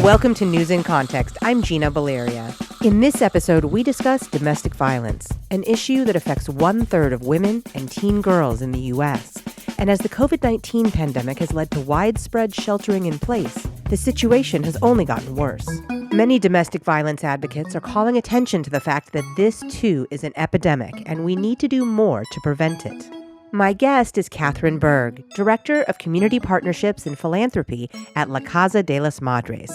Welcome to News in Context. I'm Gina Valeria. In this episode, we discuss domestic violence, an issue that affects 1/3 of women and teen girls in the U.S. And as the COVID-19 pandemic has led to widespread sheltering in place, the situation has only gotten worse. Many domestic violence advocates are calling attention to the fact that this, too, is an epidemic, and we need to do more to prevent it. My guest is Katharine Berg, Director of Community Partnerships and Philanthropy at Casa de las Madres,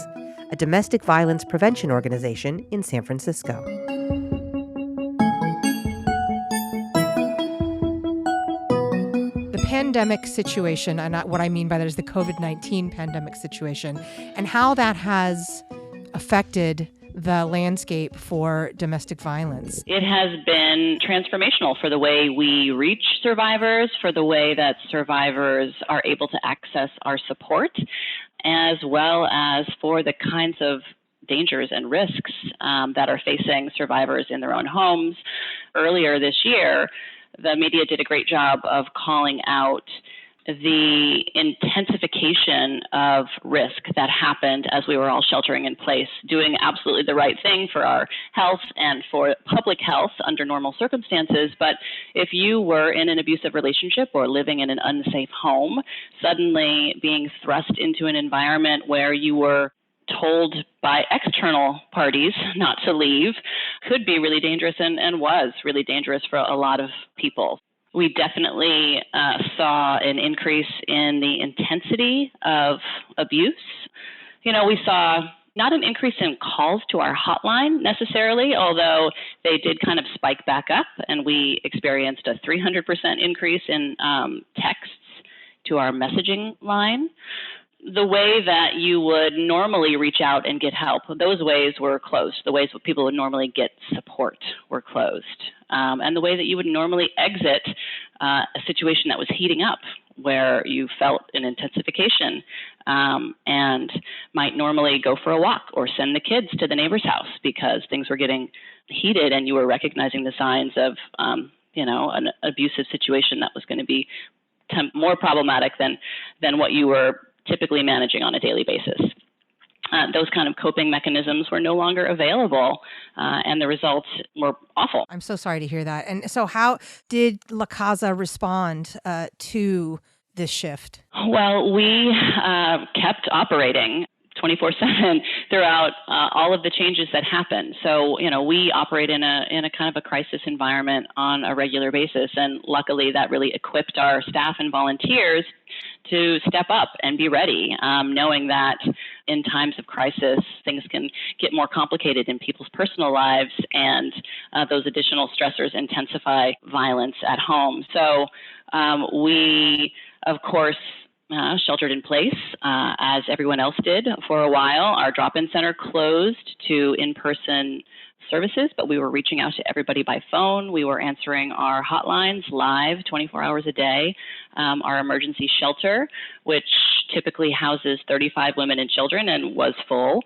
a domestic violence prevention organization in San Francisco. The pandemic situation, and what I mean by that is the COVID-19 pandemic situation, and how that has affected the landscape for domestic violence. It has been transformational for the way we reach survivors, for the way that survivors are able to access our support, as well as for the kinds of dangers and risks that are facing survivors in their own homes. Earlier this year, the media did a great job of calling out the intensification of risk that happened as we were all sheltering in place, doing absolutely the right thing for our health and for public health under normal circumstances. But if you were in an abusive relationship or living in an unsafe home, suddenly being thrust into an environment where you were told by external parties not to leave could be really dangerous and was really dangerous for a lot of people. We definitely saw an increase in the intensity of abuse. We saw not an increase in calls to our hotline necessarily, although they did kind of spike back up, and we experienced a 300% increase in texts to our messaging line. The way that you would normally reach out and get help, those ways were closed. The ways that people would normally get support were closed. And the way that you would normally exit a situation that was heating up, where you felt an intensification and might normally go for a walk or send the kids to the neighbor's house because things were getting heated and you were recognizing the signs of, an abusive situation that was going to be more problematic than what you were typically managing on a daily basis. Those kind of coping mechanisms were no longer available, and the results were awful. I'm so sorry to hear that. And so how did La Casa respond to this shift? Well, we kept operating 24/7 throughout all of the changes that happened. So, we operate in a kind of a crisis environment on a regular basis. And luckily that really equipped our staff and volunteers to step up and be ready, knowing that in times of crisis, things can get more complicated in people's personal lives, and those additional stressors intensify violence at home. So we, of course, sheltered in place, as everyone else did for a while. Our drop-in center closed to in-person services, but we were reaching out to everybody by phone. We were answering our hotlines live 24 hours a day. Our emergency shelter, which typically houses 35 women and children and was full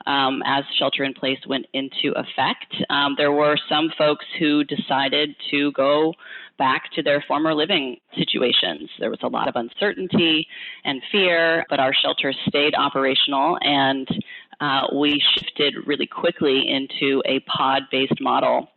as shelter in place went into effect. There were some folks who decided to go back to their former living situations. There was a lot of uncertainty and fear, but our shelter stayed operational, and we shifted really quickly into a pod-based model.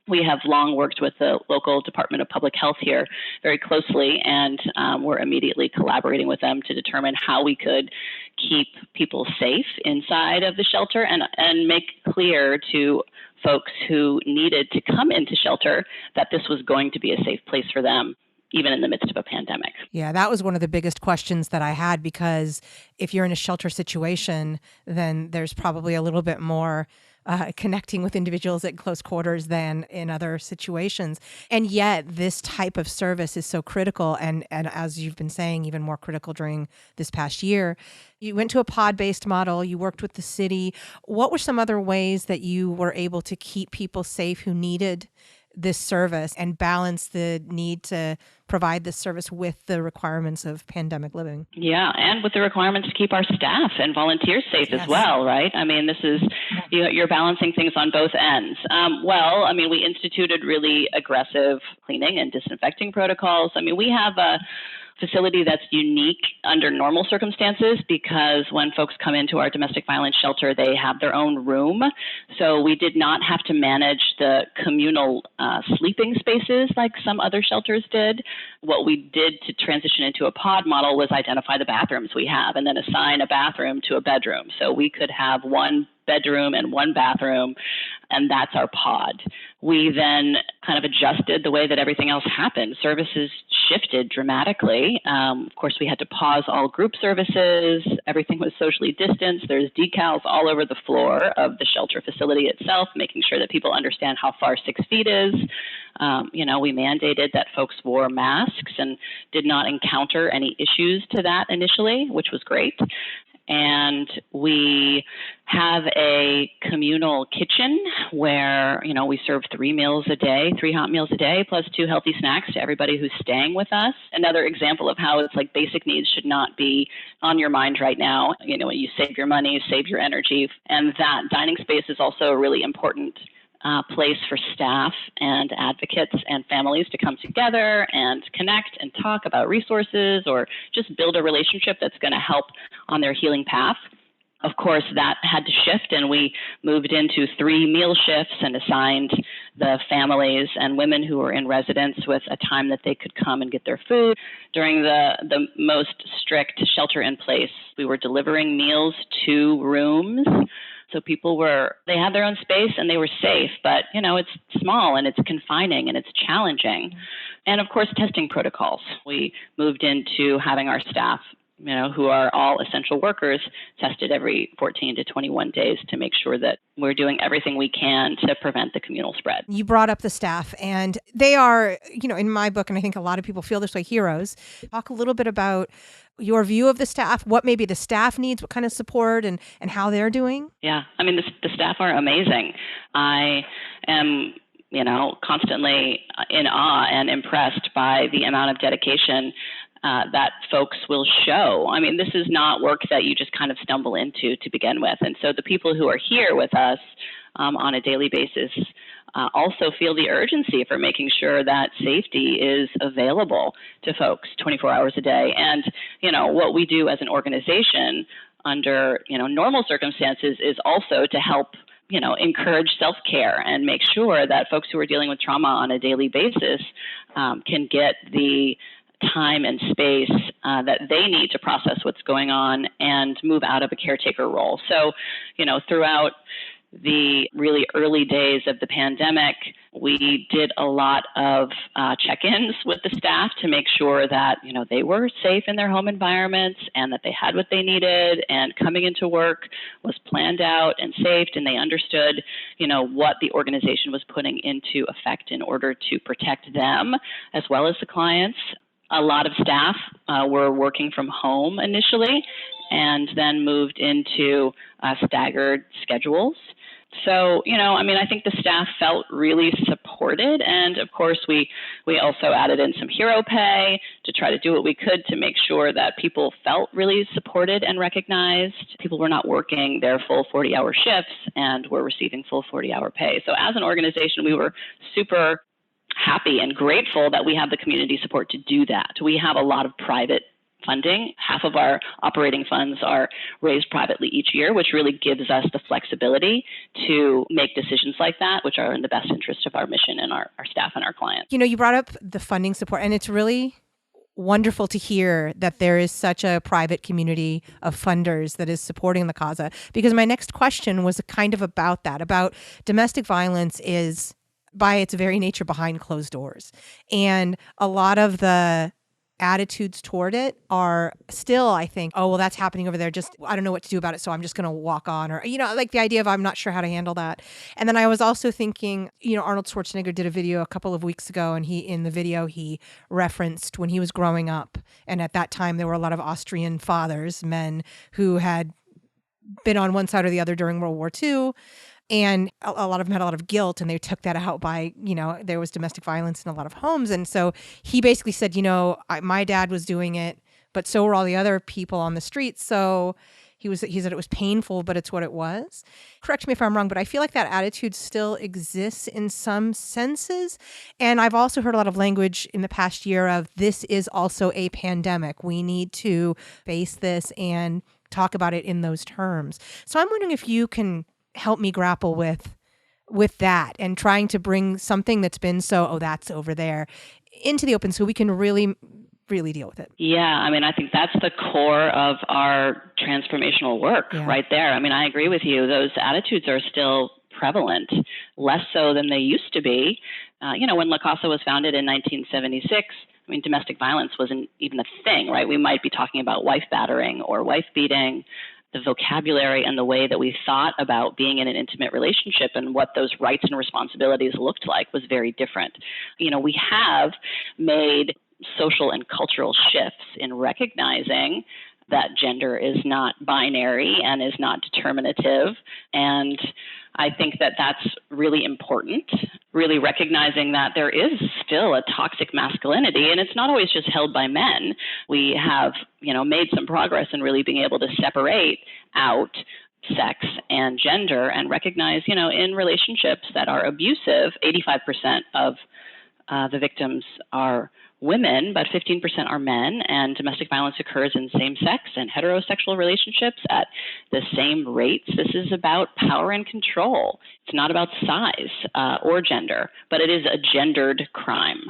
We have long worked with the local Department of Public Health here very closely, and we're immediately collaborating with them to determine how we could keep people safe inside of the shelter and make clear to folks who needed to come into shelter that this was going to be a safe place for them, even in the midst of a pandemic. Yeah, that was one of the biggest questions that I had, because if you're in a shelter situation, then there's probably a little bit more connecting with individuals at close quarters than in other situations. And yet this type of service is so critical. And as you've been saying, even more critical during this past year. You went to a pod-based model. You worked with the city. What were some other ways that you were able to keep people safe who needed this service and balance the need to provide this service with the requirements of pandemic living? Yeah, and with the requirements to keep our staff and volunteers safe as well, right? I mean, this is, you're balancing things on both ends. We instituted really aggressive cleaning and disinfecting protocols. I mean, we have a facility that's unique under normal circumstances because when folks come into our domestic violence shelter, they have their own room. So we did not have to manage the communal sleeping spaces like some other shelters did. What we did to transition into a pod model was identify the bathrooms we have and then assign a bathroom to a bedroom. So we could have one bedroom and one bathroom, and that's our pod. We then kind of adjusted the way that everything else happened. Services shifted dramatically. Of course, we had to pause all group services. Everything was socially distanced. There's decals all over the floor of the shelter facility itself, making sure that people understand how far 6 feet is. We mandated that folks wore masks and did not encounter any issues to that initially, which was great. And we have a communal kitchen where, we serve 3 meals a day, 3 hot meals a day, plus 2 healthy snacks to everybody who's staying with us. Another example of how it's like basic needs should not be on your mind right now. You save your money, save your energy. And that dining space is also a really important place for staff and advocates and families to come together and connect and talk about resources or just build a relationship that's going to help on their healing path. Of course, that had to shift, and we moved into 3 meal shifts and assigned the families and women who were in residence with a time that they could come and get their food. During the most strict shelter in place, we were delivering meals to rooms. So they had their own space and they were safe, but, it's small and it's confining and it's challenging. And of course, testing protocols. We moved into having our staff, who are all essential workers, tested every 14 to 21 days to make sure that we're doing everything we can to prevent the communal spread. You brought up the staff, and they are, in my book, and I think a lot of people feel this way, heroes. Talk a little bit about your view of the staff, what maybe the staff needs, what kind of support, and how they're doing. Yeah, the staff are amazing. I am constantly in awe and impressed by the amount of dedication that folks will show. This is not work that you just kind of stumble into to begin with. And so the people who are here with us on a daily basis also feel the urgency for making sure that safety is available to folks 24 hours a day. And, what we do as an organization under, normal circumstances is also to help encourage self-care and make sure that folks who are dealing with trauma on a daily basis can get the time and space that they need to process what's going on and move out of a caretaker role. So, throughout the really early days of the pandemic, we did a lot of check-ins with the staff to make sure that, they were safe in their home environments and that they had what they needed, and coming into work was planned out and safe, and they understood, what the organization was putting into effect in order to protect them as well as the clients. A lot of staff were working from home initially and then moved into staggered schedules. So, I think the staff felt really supported. And of course, we also added in some hero pay to try to do what we could to make sure that people felt really supported and recognized. People were not working their full 40-hour shifts and were receiving full 40-hour pay. So as an organization, we were super happy and grateful that we have the community support to do that. We have a lot of private funding. Half of our operating funds are raised privately each year, which really gives us the flexibility to make decisions like that, which are in the best interest of our mission and our staff and our clients. You brought up the funding support, and it's really wonderful to hear that there is such a private community of funders that is supporting the Casa, because my next question was kind of about that, about domestic violence is by its very nature behind closed doors. And a lot of the attitudes toward it are still, I think, oh, well, that's happening over there. Just, I don't know what to do about it, so I'm just going to walk on. Or, like the idea of I'm not sure how to handle that. And then I was also thinking, Arnold Schwarzenegger did a video a couple of weeks ago, and in the video, he referenced when he was growing up. And at that time, there were a lot of Austrian fathers, men who had been on one side or the other during World War II. And a lot of them had a lot of guilt, and they took that out by, there was domestic violence in a lot of homes. And so he basically said, my dad was doing it, but so were all the other people on the street. So He said it was painful, but it's what it was. Correct me if I'm wrong, but I feel like that attitude still exists in some senses. And I've also heard a lot of language in the past year of this is also a pandemic. We need to face this and talk about it in those terms. So I'm wondering if you can help me grapple with that and trying to bring something that's been that's over there into the open so we can really deal with it. Yeah, I mean, I think that's the core of our transformational work right there. I mean, I agree with you. Those attitudes are still prevalent, less so than they used to be. When La Casa was founded in 1976, I mean, domestic violence wasn't even a thing, right? We might be talking about wife battering or wife beating. The vocabulary and the way that we thought about being in an intimate relationship and what those rights and responsibilities looked like was very different. We have made social and cultural shifts in recognizing that gender is not binary and is not determinative. And I think that that's really important, really recognizing that there is still a toxic masculinity, and it's not always just held by men. We have, made some progress in really being able to separate out sex and gender and recognize, in relationships that are abusive, 85% of the victims are women, but 15% are men, and domestic violence occurs in same-sex and heterosexual relationships at the same rates. This is about power and control. It's not about size or gender, but it is a gendered crime.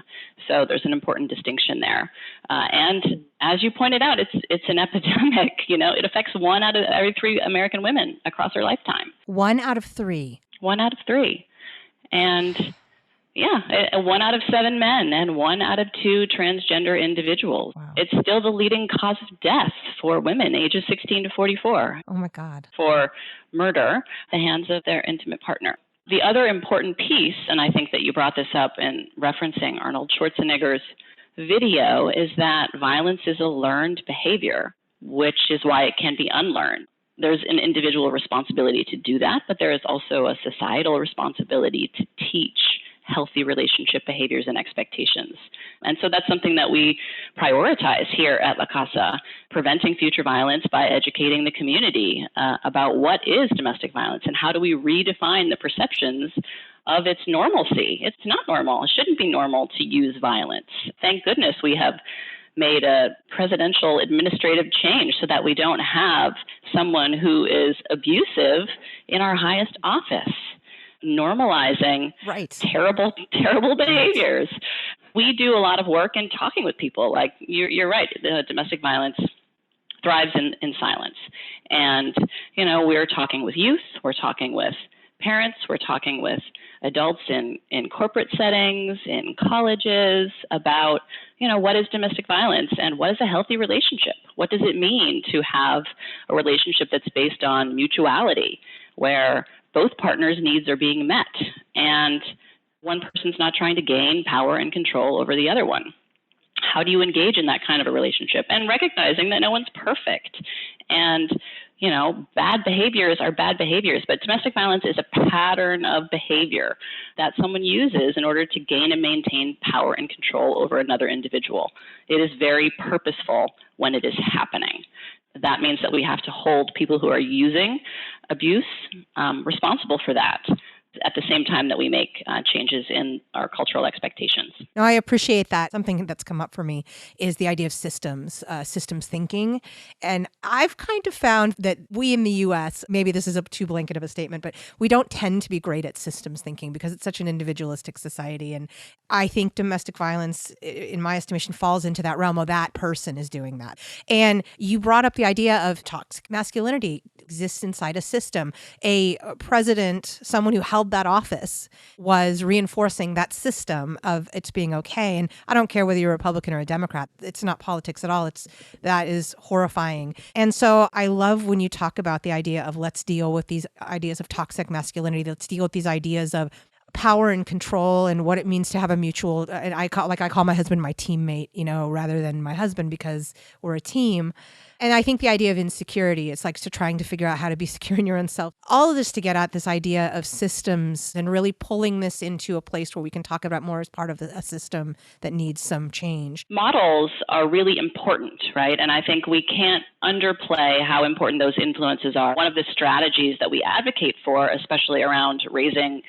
So there's an important distinction there. And as you pointed out, it's an epidemic. It affects 1 out of every 3 American women across their lifetime. 1 out of 3. 1 out of 3. And 1 out of 7 men and 1 out of 2 transgender individuals. Wow. It's still the leading cause of death for women ages 16 to 44. Oh my God. For murder at the hands of their intimate partner. The other important piece, and I think that you brought this up in referencing Arnold Schwarzenegger's video, is that violence is a learned behavior, which is why it can be unlearned. There's an individual responsibility to do that, but there is also a societal responsibility to teach healthy relationship behaviors and expectations. And so that's something that we prioritize here at La Casa, preventing future violence by educating the community about what is domestic violence and how do we redefine the perceptions of its normalcy. It's not normal. It shouldn't be normal to use violence. Thank goodness we have made a presidential administrative change so that we don't have someone who is abusive in our highest office, normalizing terrible behaviors. We do a lot of work in talking with people. Like you're right, the domestic violence thrives in silence. And, we're talking with youth, we're talking with parents, we're talking with adults in corporate settings, in colleges about, what is domestic violence and what is a healthy relationship? What does it mean to have a relationship that's based on mutuality, where both partners' needs are being met and one person's not trying to gain power and control over the other one? How do you engage in that kind of a relationship? And recognizing that no one's perfect. And, bad behaviors are bad behaviors, but domestic violence is a pattern of behavior that someone uses in order to gain and maintain power and control over another individual. It is very purposeful when it is happening. That means that we have to hold people who are using abuse responsible for that, at the same time that we make changes in our cultural expectations. No, I appreciate that. Something that's come up for me is the idea of systems thinking. And I've kind of found that we in the U.S., maybe this is a too blanket of a statement, but we don't tend to be great at systems thinking because it's such an individualistic society. And I think domestic violence, in my estimation, falls into that realm of that person is doing that. And you brought up the idea of toxic masculinity exists inside a system. A president, someone who held that office, was reinforcing that system of it's being okay. And I don't care whether you're a Republican or a Democrat. It's not politics at all. That is horrifying. And so I love when you talk about the idea of let's deal with these ideas of toxic masculinity. Let's deal with these ideas of power and control and what it means to have a mutual, and I call my husband my teammate, rather than my husband, because we're a team. And I think the idea of insecurity, it's like trying to figure out how to be secure in your own self. All of this to get at this idea of systems and really pulling this into a place where we can talk about more as part of a system that needs some change. Models are really important, right? And I think we can't underplay how important those influences are. One of the strategies that we advocate for, especially around raising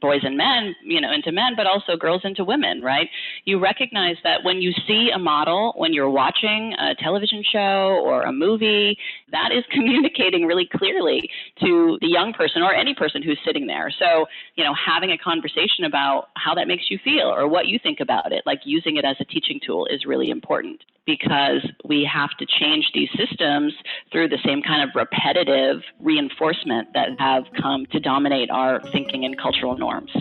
boys and men, into men, but also girls into women, right? You recognize that when you see a model, when you're watching a television show or a movie, that is communicating really clearly to the young person or any person who's sitting there. So, having a conversation about how that makes you feel or what you think about it, like using it as a teaching tool, is really important, because we have to change these systems through the same kind of repetitive reinforcement that have come to dominate our thinking and cultural norms.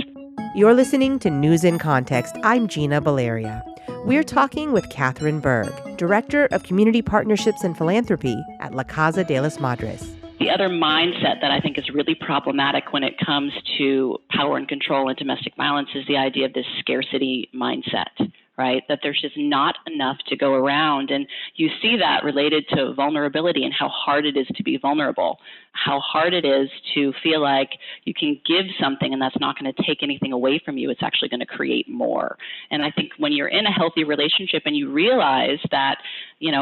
You're listening to News in Context. I'm Gina Valeria. We're talking with Katharine Berg, Director of Community Partnerships and Philanthropy at Casa de las Madres. The other mindset that I think is really problematic when it comes to power and control and domestic violence is the idea of this scarcity mindset, right? That there's just not enough to go around. And you see that related to vulnerability and how hard it is to be vulnerable, how hard it is to feel like you can give something and that's not going to take anything away from you. It's actually going to create more. And I think when you're in a healthy relationship and you realize that,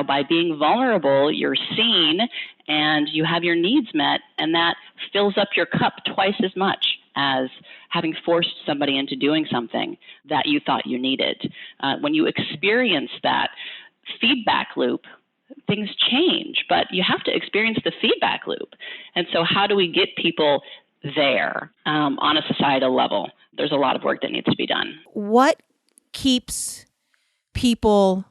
by being vulnerable, you're seen and you have your needs met, and that fills up your cup twice as much as having forced somebody into doing something that you thought you needed. When you experience that feedback loop, things change, but you have to experience the feedback loop. And so how do we get people there on a societal level? There's a lot of work that needs to be done. What keeps people,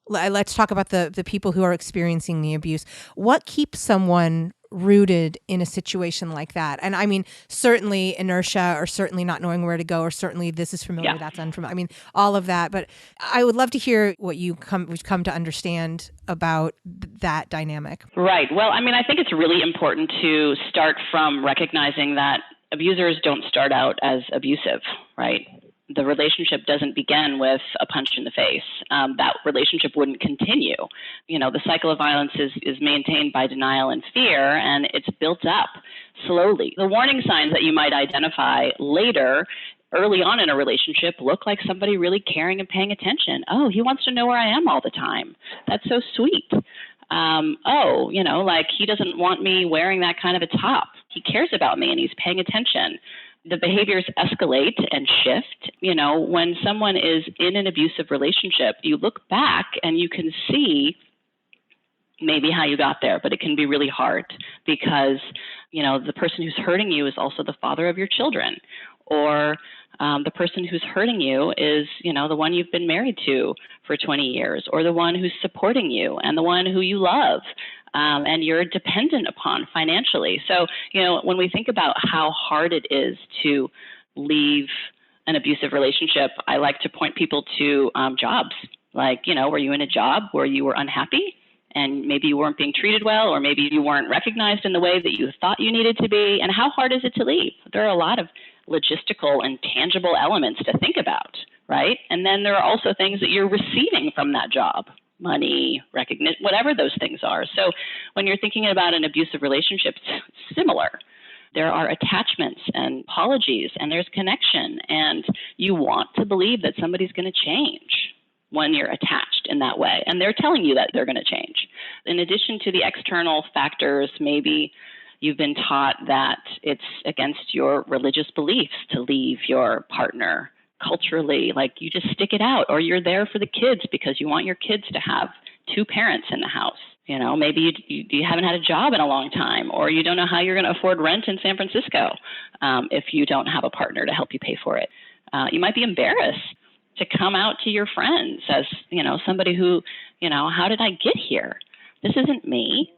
let's talk about the people who are experiencing the abuse. What keeps someone rooted in a situation like that? And I mean, certainly inertia, or certainly not knowing where to go, or certainly this is familiar, that's unfamiliar. I mean, all of that. But I would love to hear what we've come to understand about that dynamic. Right. Well, I mean, I think it's really important to start from recognizing that abusers don't start out as abusive, right? The relationship doesn't begin with a punch in the face. That relationship wouldn't continue. The cycle of violence is maintained by denial and fear, and it's built up slowly. The warning signs that you might identify later, early on in a relationship, look like somebody really caring and paying attention. Oh, he wants to know where I am all the time. That's so sweet. Like he doesn't want me wearing that kind of a top. He cares about me and he's paying attention. The behaviors escalate and shift. When someone is in an abusive relationship, you look back and you can see maybe how you got there, but it can be really hard because, the person who's hurting you is also the father of your children, or the person who's hurting you is, the one you've been married to for 20 years, or the one who's supporting you and the one who you love. And you're dependent upon financially. So, when we think about how hard it is to leave an abusive relationship, I like to point people to jobs. Like, were you in a job where you were unhappy and maybe you weren't being treated well, or maybe you weren't recognized in the way that you thought you needed to be? And how hard is it to leave? There are a lot of logistical and tangible elements to think about, right? And then there are also things that you're receiving from that job. Money, recognition, whatever those things are. So when you're thinking about an abusive relationship, it's similar. There are attachments and apologies, and there's connection, and you want to believe that somebody's going to change when you're attached in that way, and they're telling you that they're going to change. In addition to the external factors, maybe you've been taught that it's against your religious beliefs to leave your partner. Culturally, like you just stick it out, or you're there for the kids because you want your kids to have two parents in the house. Maybe you haven't had a job in a long time, or you don't know how you're going to afford rent in San Francisco if you don't have a partner to help you pay for it. You might be embarrassed to come out to your friends as, somebody who, how did I get here? This isn't me.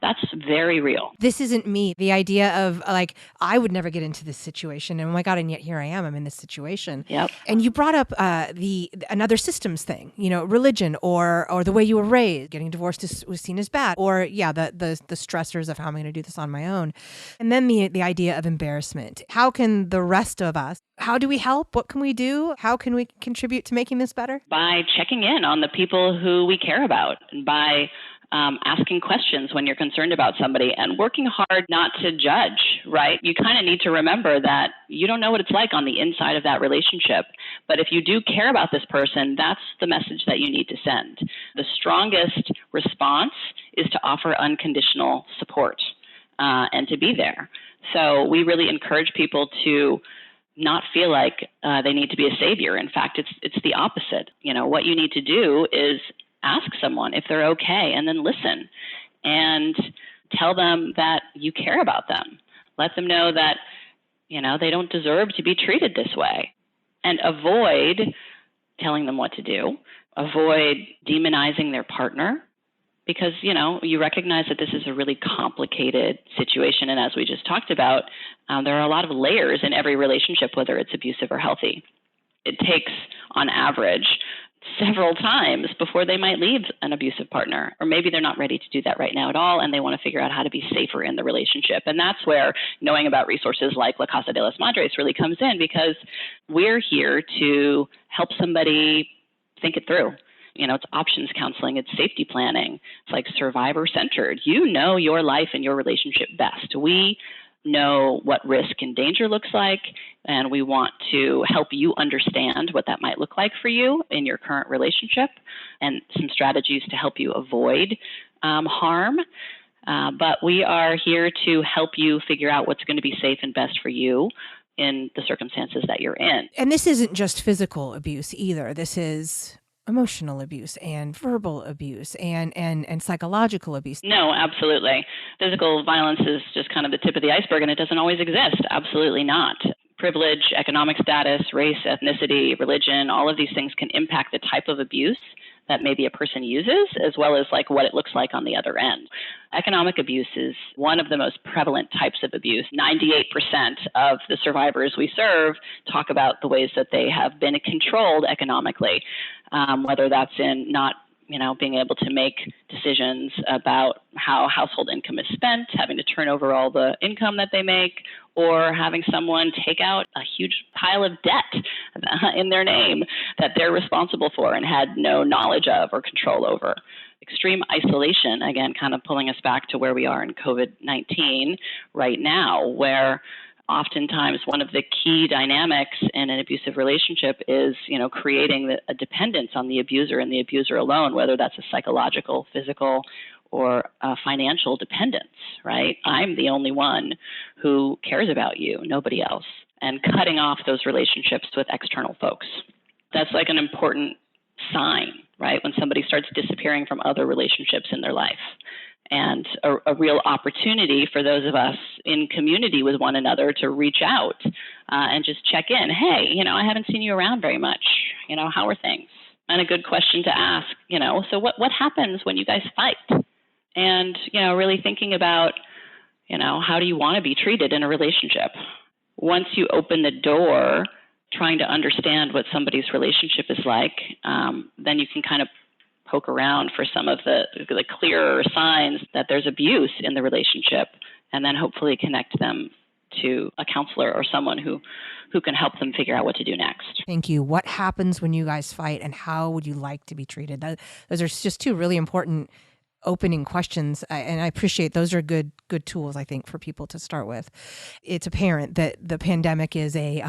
That's very real. This isn't me. The idea of like, I would never get into this situation. And oh my God, and yet here I am. I'm in this situation. Yep. And you brought up another systems thing, religion or the way you were raised. Getting divorced was seen as bad. Or the stressors of how am I going to do this on my own. And then the idea of embarrassment. How can the rest of us, How do we help? What can we do? How can we contribute to making this better? By checking in on the people who we care about, and by asking questions when you're concerned about somebody, and working hard not to judge, right? You kind of need to remember that you don't know what it's like on the inside of that relationship. But if you do care about this person, that's the message that you need to send. The strongest response is to offer unconditional support and to be there. So we really encourage people to not feel like they need to be a savior. In fact, it's the opposite. What you need to do is ask someone if they're okay, and then listen and tell them that you care about them. Let them know that, they don't deserve to be treated this way, and avoid telling them what to do. Avoid demonizing their partner, because, you recognize that this is a really complicated situation. And as we just talked about, there are a lot of layers in every relationship, whether it's abusive or healthy. It takes, on average, several times before they might leave an abusive partner, or maybe they're not ready to do that right now at all, and they want to figure out how to be safer in the relationship. And that's where knowing about resources like La Casa de las Madres really comes in, because we're here to help somebody think it through. It's options counseling, it's safety planning, it's like survivor-centered. You know your life and your relationship best. We know what risk and danger looks like, and we want to help you understand what that might look like for you in your current relationship, and some strategies to help you avoid harm. But we are here to help you figure out what's going to be safe and best for you in the circumstances that you're in. And this isn't just physical abuse either. This is emotional abuse and verbal abuse and psychological abuse. No, absolutely. Physical violence is just kind of the tip of the iceberg, and it doesn't always exist. Absolutely not. Privilege, economic status, race, ethnicity, religion, all of these things can impact the type of abuse that maybe a person uses, as well as like what it looks like on the other end. Economic abuse is one of the most prevalent types of abuse. 98% of the survivors we serve talk about the ways that they have been controlled economically, whether that's in not being able to make decisions about how household income is spent, having to turn over all the income that they make, or having someone take out a huge pile of debt in their name that they're responsible for and had no knowledge of or control over. Extreme isolation, again, kind of pulling us back to where we are in COVID-19 right now, where oftentimes one of the key dynamics in an abusive relationship is, creating a dependence on the abuser and the abuser alone, whether that's a psychological, physical, or a financial dependence, right? I'm the only one who cares about you, nobody else. And cutting off those relationships with external folks. That's like an important sign, right? When somebody starts disappearing from other relationships in their life. And a real opportunity for those of us in community with one another to reach out and just check in. Hey, I haven't seen you around very much. How are things? And a good question to ask, so what happens when you guys fight? And, really thinking about, how do you want to be treated in a relationship? Once you open the door, trying to understand what somebody's relationship is like, then you can kind of poke around for some of the clearer signs that there's abuse in the relationship, and then hopefully connect them to a counselor or someone who can help them figure out what to do next. Thank you. What happens when you guys fight, and how would you like to be treated? Those are just two really important opening questions, and I appreciate those are good tools, I think, for people to start with. It's apparent that the pandemic is a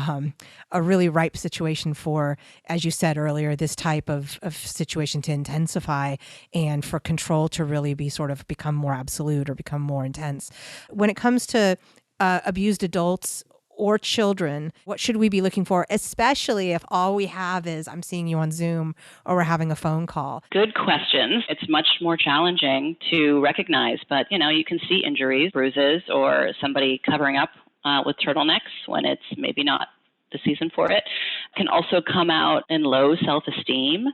really ripe situation for, as you said earlier, this type of situation to intensify, and for control to really be sort of become more absolute or become more intense. When it comes to abused adults or children, what should we be looking for, especially if all we have is I'm seeing you on Zoom or we're having a phone call? Good questions. It's much more challenging to recognize, but you can see injuries, bruises, or somebody covering up with turtlenecks when it's maybe not the season for it. Can also come out in low self-esteem,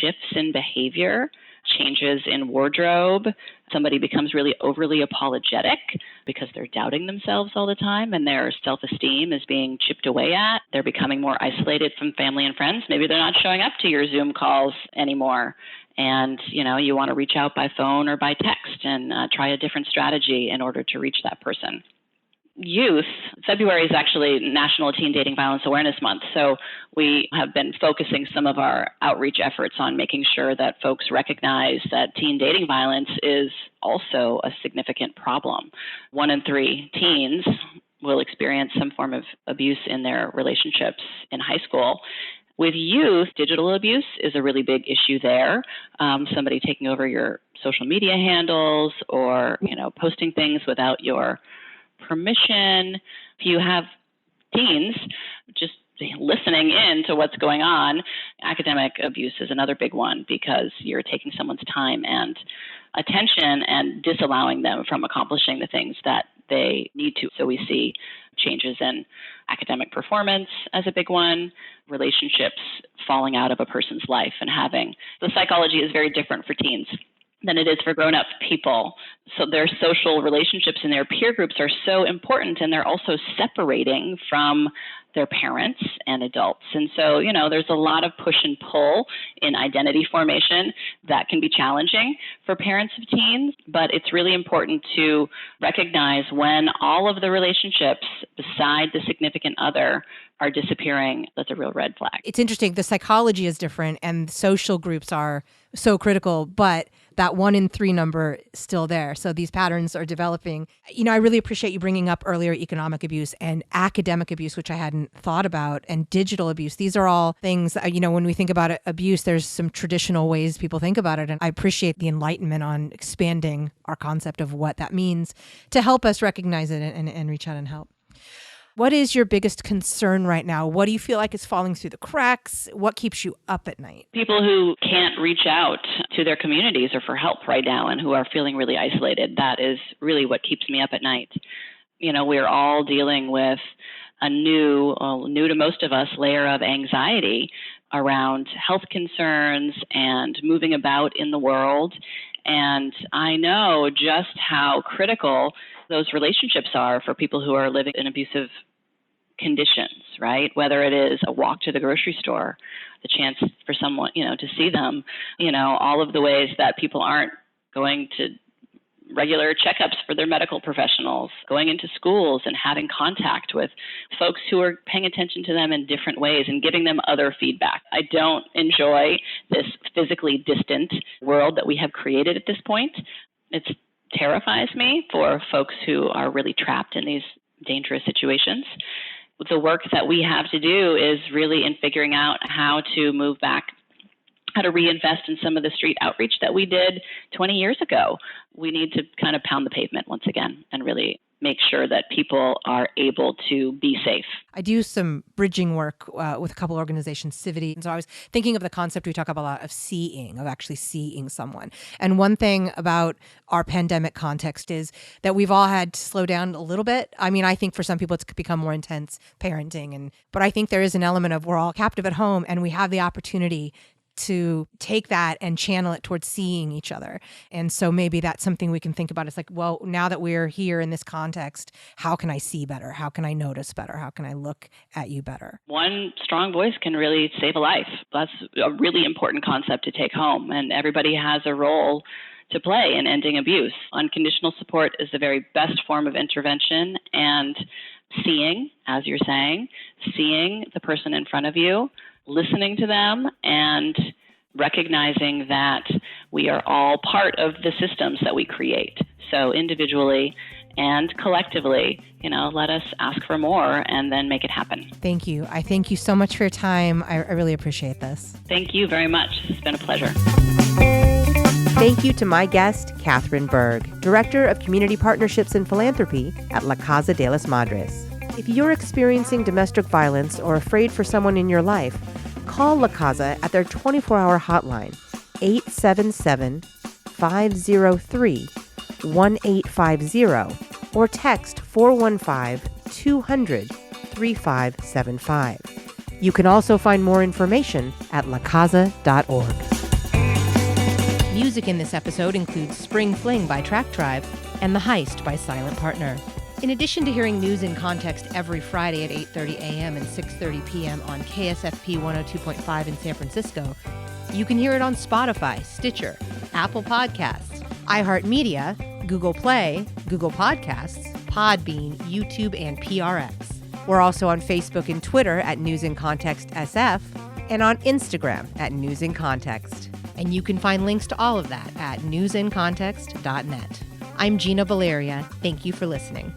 shifts in behavior, changes in wardrobe. Somebody becomes really overly apologetic because they're doubting themselves all the time, and their self-esteem is being chipped away at. They're becoming more isolated from family and friends. Maybe they're not showing up to your Zoom calls anymore. And, you want to reach out by phone or by text and try a different strategy in order to reach that person. youth, February is actually National Teen Dating Violence Awareness Month. So we have been focusing some of our outreach efforts on making sure that folks recognize that teen dating violence is also a significant problem. 1 in 3 teens will experience some form of abuse in their relationships in high school. With youth, digital abuse is a really big issue there. Somebody taking over your social media handles or, posting things without your permission. If you have teens just listening in to what's going on, academic abuse is another big one because you're taking someone's time and attention and disallowing them from accomplishing the things that they need to. So we see changes in academic performance as a big one, relationships falling out of a person's life and having. The psychology is very different for teens than it is for grown-up people. So their social relationships and their peer groups are so important, and they're also separating from their parents and adults. And so, there's a lot of push and pull in identity formation that can be challenging for parents of teens, but it's really important to recognize when all of the relationships beside the significant other are disappearing. That's a real red flag. It's interesting. The psychology is different and social groups are so critical, but that 1 in 3 number is still there. So these patterns are developing. I really appreciate you bringing up earlier economic abuse and academic abuse, which I hadn't thought about, and digital abuse. These are all things, when we think about abuse, there's some traditional ways people think about it. And I appreciate the enlightenment on expanding our concept of what that means to help us recognize it and reach out and help. What is your biggest concern right now? What do you feel like is falling through the cracks? What keeps you up at night? People who can't reach out to their communities or for help right now and who are feeling really isolated, that is really what keeps me up at night. We're all dealing with a new to most of us, layer of anxiety around health concerns and moving about in the world. And I know just how critical those relationships are for people who are living in abusive conditions, right? Whether it is a walk to the grocery store, the chance for someone, to see them, all of the ways that people aren't going to regular checkups for their medical professionals, going into schools and having contact with folks who are paying attention to them in different ways and giving them other feedback. I don't enjoy this physically distant world that we have created at this point. It terrifies me for folks who are really trapped in these dangerous situations. The work that we have to do is really in figuring out how to move back, how to reinvest in some of the street outreach that we did 20 years ago. We need to kind of pound the pavement once again and really make sure that people are able to be safe. I do some bridging work with a couple organizations, Civity. And so I was thinking of the concept we talk about a lot of seeing, of actually seeing someone. And one thing about our pandemic context is that we've all had to slow down a little bit. I mean, I think for some people it's become more intense parenting. But I think there is an element of we're all captive at home and we have the opportunity to take that and channel it towards seeing each other. And so maybe that's something we can think about. It's like, well, now that we're here in this context, how can I see better? How can I notice better? How can I look at you better? One strong voice can really save a life. That's a really important concept to take home. And everybody has a role to play in ending abuse. Unconditional support is the very best form of intervention. And seeing, as you're saying, seeing the person in front of you, listening to them and recognizing that we are all part of the systems that we create. So individually and collectively, let us ask for more and then make it happen. Thank you. I thank you so much for your time. I really appreciate this. Thank you very much. It's been a pleasure. Thank you to my guest, Katharine Berg, Director of Community Partnerships and Philanthropy at La Casa de las Madres. If you're experiencing domestic violence or afraid for someone in your life, call La Casa at their 24-hour hotline, 877-503-1850, or text 415-200-3575. You can also find more information at lacasa.org. Music in this episode includes Spring Fling by Track Tribe and The Heist by Silent Partner. In addition to hearing news in context every Friday at 8:30 a.m. and 6:30 p.m. on KSFP 102.5 in San Francisco, you can hear it on Spotify, Stitcher, Apple Podcasts, iHeartMedia, Google Play, Google Podcasts, Podbean, YouTube, and PRX. We're also on Facebook and Twitter at News in Context SF and on Instagram at News in Context. And you can find links to all of that at newsincontext.net. I'm Gina Valeria. Thank you for listening.